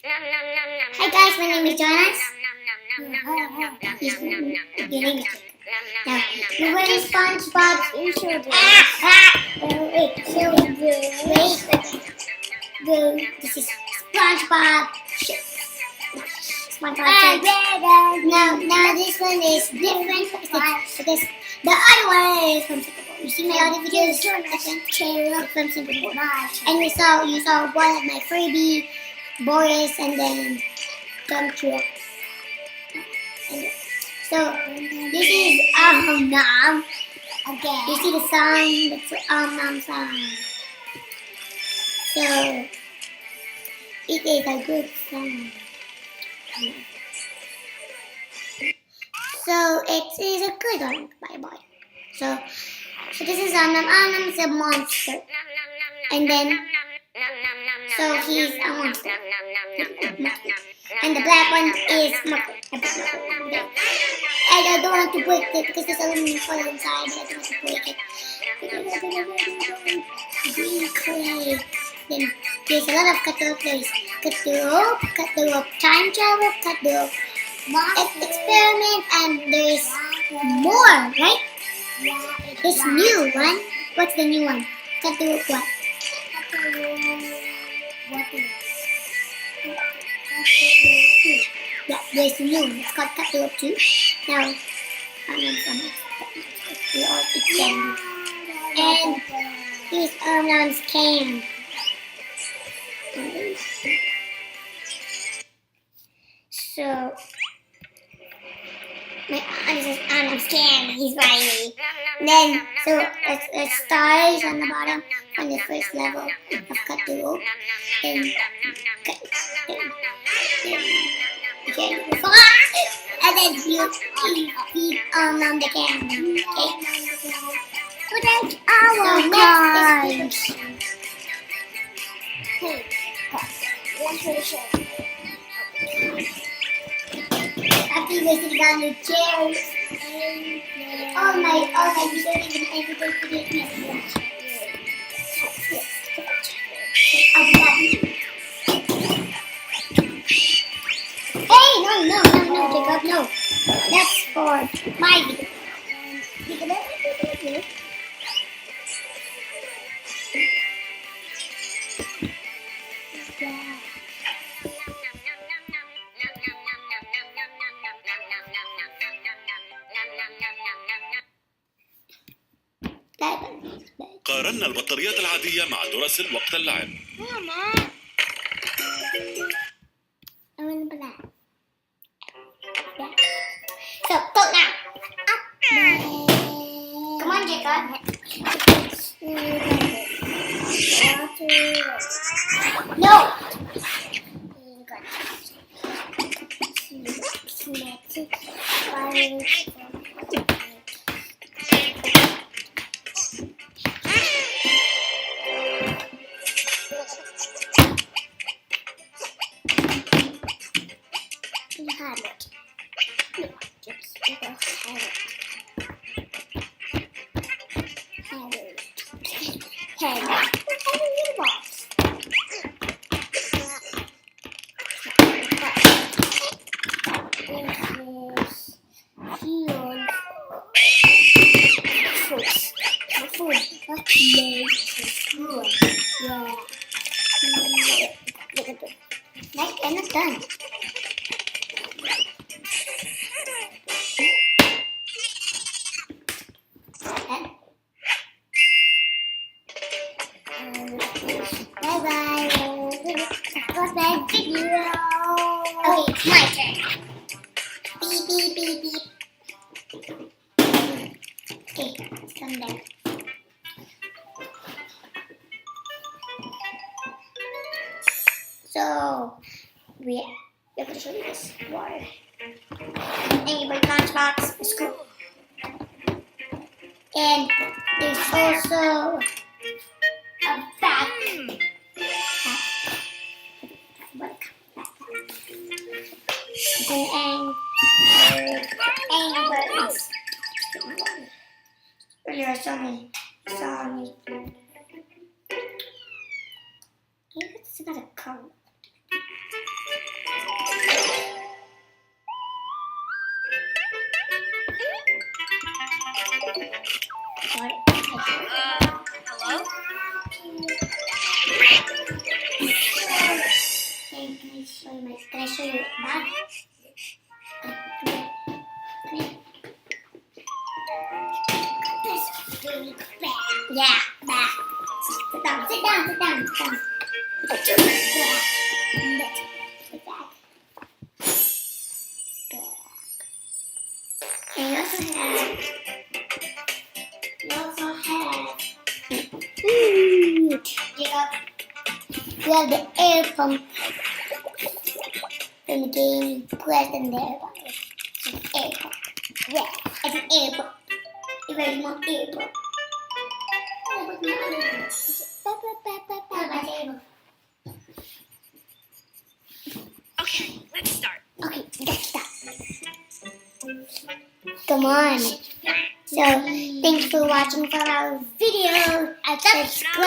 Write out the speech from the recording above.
Hi guys, my name is Jonas. Your name is Jacob. Now, we're wearing SpongeBob's intro. This is SpongeBob. Now this one is different because the other one is from Singapore. You see my other videos from Singapore, and you saw one of my freebie, Boris, and then Gumtree. So this is omnom. Okay. You see the song? That's the omnom song. So it is a good song. So it is a good one, bye. So this is omnom. Omnom is a monster, and then so he's a monster. And the black one is Mucker. I don't want to break it because there's aluminum foil inside. I don't want to break it. Green clay. Then there's a lot of cut the rope plays. Cut the rope, time travel, cut the rope, experiment, and there's more, right? This new one. What's the new one? Cut the rope what? Yeah, there's a new one. It's called Cut the Rope 2. Now, we all eat candy. And here's Omnom's can. So, this is Omnom's can. He's riding me. Then, so, there's stars on the bottom on the first level of Cut the Rope. Then, and then you feed Omnom the can. Okay? So that's our next. Hey, one picture. After we're sitting down the chairs. All night, we don't even everybody for this message. Hey, no, Jacob, no. That's for my video. قارنا البطاريات العادية مع دراسل وقت اللعب. ماما. I want the black. So, go now. Come on, Jacob. No. I'm not done. Bye-bye. That was my video. Okay, it's my turn. Beep, beep, beep, beep. Okay, let's come there. So, we're going to show you this water. And you bring lunchbox, a screw. And there's also a vacuum. And birds. There are so many. Maybe it's another color. Can I show you bag? Yeah, bag. Sit down. And you also have we have the air pump in the game. Press in there. Air pump. Yeah, it's an air pump. A very small air pump. Okay, let's start. Okay, let's start. Come on. So, thanks for watching for our video. Subscribe.